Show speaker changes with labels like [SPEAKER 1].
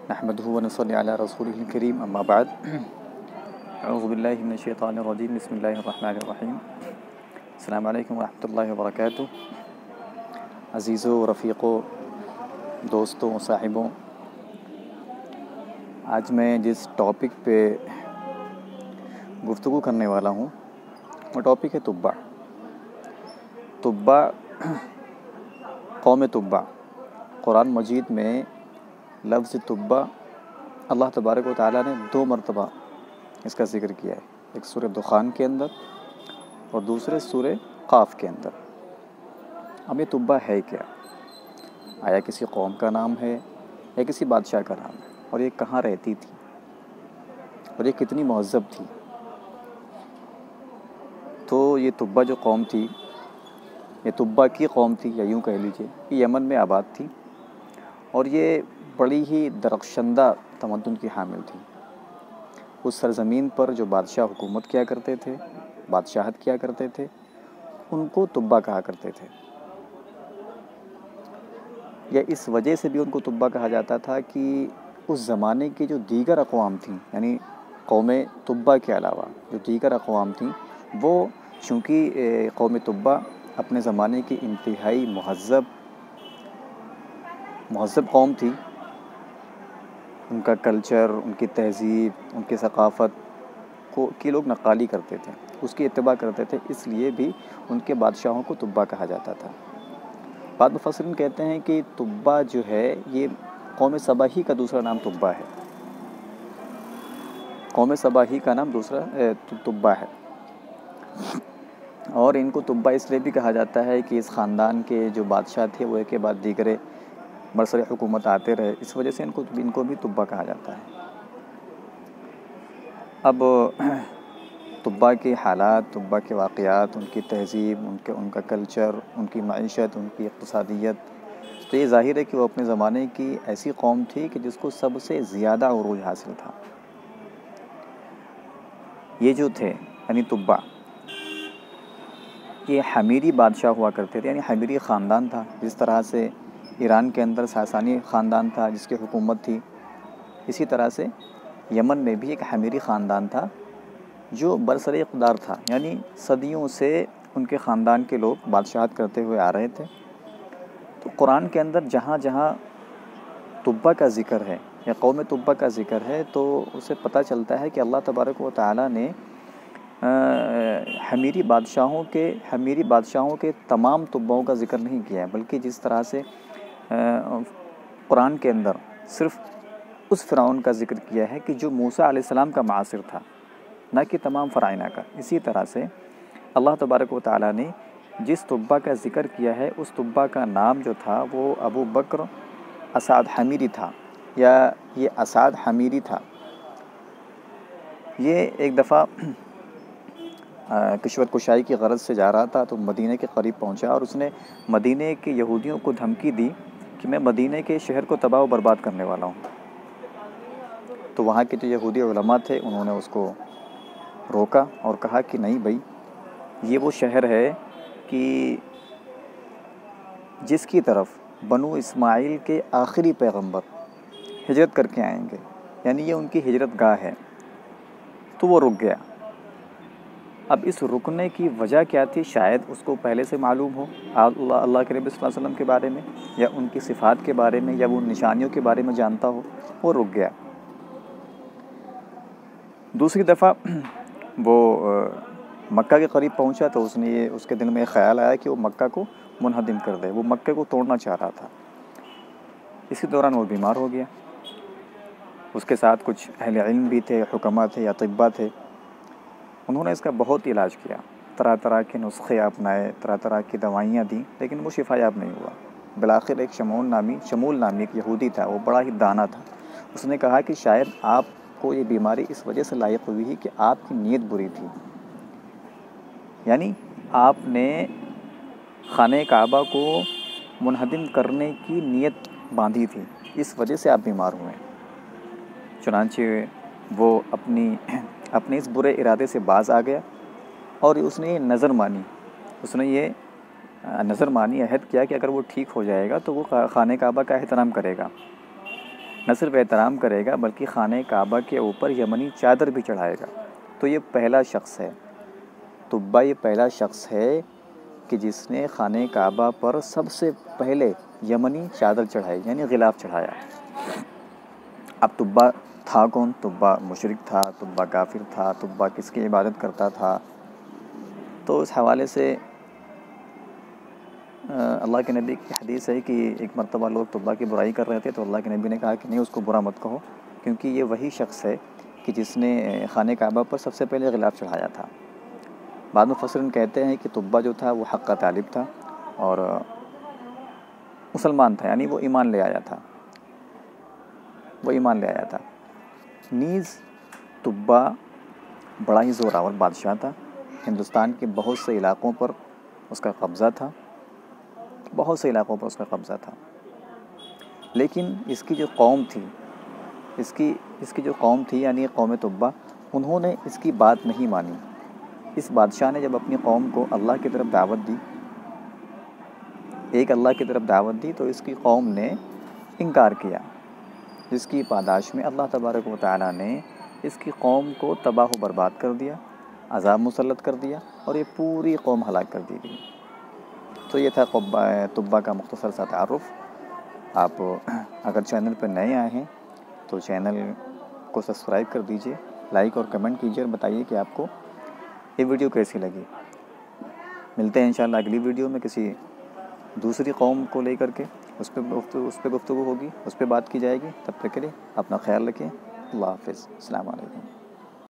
[SPEAKER 1] नहमदुहु व नसल्ली अला रसूलिल करीम अम्मा बाद अऊज़ु बिल्लाहि मिनश शैतानिर रजीम बिस्मिल्लाहिर रहमानिर रहीम अस्सलामु अलैकुम व रहमतुल्लाहि व बरकातुहू। अज़ीज़ों, रफ़ीक़ों, दोस्तों, साहिबों, आज मैं जिस टॉपिक पे गुफ्तगू करने वाला हूँ वो टॉपिक है तुब्बा। तुब्बा, कौम तुब्बा। कुरान मजीद में लफ्ज़ तुब्बा अल्लाह तबारक व तआला ने 2 मरतबा इसका ज़िक्र किया है, एक सूरह दुखान के अंदर और दूसरे सूरह क़ाफ़ के अंदर। अब ये तुब्बा है क्या? आया किसी कौम का नाम है या किसी बादशाह का नाम है? और ये कहाँ रहती थी और ये कितनी महज़्ज़ब थी? तो ये तुब्बा जो कौम थी, ये तुब्बा की कौम थी, या यूँ कह लीजिए कि यमन में आबाद थी, और ये बड़ी ही दरख्शंदा तमद्दुन की हामिल थी। उस सरज़मीन पर जो बादशाह हुकूमत किया करते थे, बादशाहत किया करते थे, उनको तुब्बा कहा करते थे। या इस वजह से भी उनको तुब्बा कहा जाता था कि उस ज़माने की जो दीगर अक़वाम थीं, यानी कौम तुब्बा के अलावा जो दीगर अक़वाम थीं, वो चूँकि कौम तुब्बा अपने ज़माने की इंतहाई महज़्ज़ब कौम थी, उनका कल्चर, उनकी तहज़ीब, उनकी सक़ाफ़त की लोग नक़ाली करते थे, उसकी इत्तिबा करते थे, इसलिए भी उनके बादशाहों को तुब्बा कहा जाता था। बाद मुफ़स्सिरीन कहते हैं कि तुब्बा जो है ये कौम सबा ही का दूसरा नाम तुब्बा है। कौम सबा ही का नाम दूसरा तुब्बा है। और इनको तुब्बा इसलिए भी कहा जाता है कि इस ख़ानदान के जो बादशाह थे वो एक के बाद दीगरे बरसर हुकूमत आते रहे, इस वजह से इनको भी तुब्बा कहा जाता है। अब तुब्बा के हालात, तुब्बा के वाक़यात, उनकी तहज़ीब, उनका कल्चर, उनकी मईशत, उनकी इक़्तिसादियत, तो ये ज़ाहिर है कि वो अपने ज़माने की ऐसी कौम थी कि जिसको सबसे ज़्यादा उरूज हासिल था। ये जो थे यानी तुब्बा, ये हमीरी बादशाह हुआ करते थे, यानी हमीरी ख़ानदान था। जिस तरह से ईरान के अंदर सासानी ख़ानदान था जिसकी हुकूमत थी, इसी तरह से यमन में भी एक हमीरी ख़ानदान था जो बरसर इक़्तिदार था, यानी सदियों से उनके ख़ानदान के लोग बादशाहत करते हुए आ रहे थे। तो कुरान के अंदर जहाँ जहाँ तुब्बा का ज़िक्र है या कौम तुब्बा का ज़िक्र है, तो उससे पता चलता है कि अल्लाह तबारक व तआला ने हमीरी बादशाहों के तमाम तुब्बाओं का ज़िक्र नहीं किया है, बल्कि जिस तरह से कुरान के अंदर सिर्फ़ उस फ़िरौन का ज़िक्र किया है कि जो मूसा अलैहिस्सलाम का मासिर था, न कि तमाम फ़राइना का। इसी तरह से अल्लाह तबारक व तआला ने जिस तुब्बा का ज़िक्र किया है, उस तुब्बा का नाम जो था वो अबू बकर असाद हमीरी था, या ये असाद हमीरी था। ये एक दफ़ा किश्वर कुशाई की गरज से जा रहा था, तो मदीने के करीब पहुंचा और उसने मदीने के यहूदियों को धमकी दी कि मैं मदीने के शहर को तबाह व बर्बाद करने वाला हूं। तो वहाँ के जो यहूदी उलमा थे, उन्होंने उसको रोका और कहा कि नहीं भाई, ये वो शहर है कि जिसकी तरफ बनु इस्माइल के आखिरी पैगंबर हिजरत करके आएंगे, यानी ये उनकी हिजरत गाह है। तो वो रुक गया। अब इस रुकने की वजह क्या थी? शायद उसको पहले से मालूम हो अल्लाह के नबी सल्लल्लाहु अलैहि वसल्लम के बारे में, या उनकी सिफ़ात के बारे में, या वो निशानियों के बारे में जानता हो, वो रुक गया। दूसरी दफ़ा वो मक्का के करीब पहुंचा, तो उसके दिल में ख़्याल आया कि वो मक्का को मुनहदिम कर दे, वो मक्के को तोड़ना चाह रहा था। इसी दौरान वो बीमार हो गया। उसके साथ कुछ अहले इल्म भी थे, हुक्मा थे या तिब्बा थे। उन्होंने इसका बहुत इलाज किया, तरह तरह के नुस्खे अपनाए, तरह तरह की दवाइयाँ दी, लेकिन वो शिफायाब नहीं हुआ। बिलाखिर एक शमूल नामी एक यहूदी था, वो बड़ा ही दाना था। उसने कहा कि शायद आपको ये बीमारी इस वजह से लायक हुई है कि आपकी नीयत बुरी थी, यानी आपने खाने काबा को मुनहदिम करने की नीयत बांधी थी, इस वजह से आप बीमार हुए। चुनांचे वो अपने इस बुरे इरादे से बाज आ गया और उसने ये नज़र मानी, अहद किया कि अगर वो ठीक हो जाएगा तो वो खाने काबा का एहतराम करेगा। न सिर्फ एहतराम करेगा बल्कि खाने काबा के ऊपर यमनी चादर भी चढ़ाएगा। तो ये पहला शख्स है, तुब्बा ये पहला शख्स है कि जिसने खाने काबा पर सबसे पहले यमनी चादर चढ़ाई, यानी गिलाफ चढ़ाया। अब तुब्बा था कौन? तुब्बा मुशरिक था, तुब्बा काफिर था, तुब्बा किसकी इबादत करता था? तो इस हवाले से अल्लाह के नबी की हदीस है कि एक मरतबा लोग तुब्बा की बुराई कर रहे थे, तो अल्लाह के नबी ने कहा कि नहीं, उसको बुरा मत कहो, क्योंकि ये वही शख्स है कि जिसने खाने काबा पर सबसे पहले गिलाफ चढ़ाया था। बाद में मुफस्सिरीन कहते हैं कि तुब्बा जो था वो हक़ का तालिब था और मुसलमान था, यानी वो ईमान ले आया था, वो ईमान ले आया था। नीज़ तुब्बा बड़ा ही ज़ोरावर बादशाह था। हिंदुस्तान के बहुत से इलाक़ों पर उसका कब्ज़ा था, बहुत से इलाक़ों पर उसका कब्ज़ा था। लेकिन इसकी जो कौम थी, इसकी जो कौम थी यानी कौम तुब्बा, उन्होंने इसकी बात नहीं मानी। इस बादशाह ने जब अपनी कौम को अल्लाह की तरफ दावत दी, एक अल्लाह की तरफ दावत दी, तो इसकी कौम ने इनकार किया, जिसकी पादाश में अल्लाह तबारक व तआला ने इसकी कौम को तबाह व बर्बाद कर दिया, अज़ाब मुसल्लत कर दिया और ये पूरी कौम हलाक कर दी गई। तो ये था तुब्बा का मुख्तसर सा तारुफ़। आप अगर चैनल पर नए आए हैं तो चैनल को सब्सक्राइब कर दीजिए, लाइक और कमेंट कीजिए और बताइए कि आपको ये वीडियो कैसी लगी। मिलते हैं इंशाअल्लाह अगली वीडियो में किसी दूसरी कौम को लेकर के, उस पर गुफ्तगू होगी, उस पर बात की जाएगी। तब तक के लिए अपना ख्याल रखें। अल्लाह हाफ़िज़। अस्सलाम वालेकुम।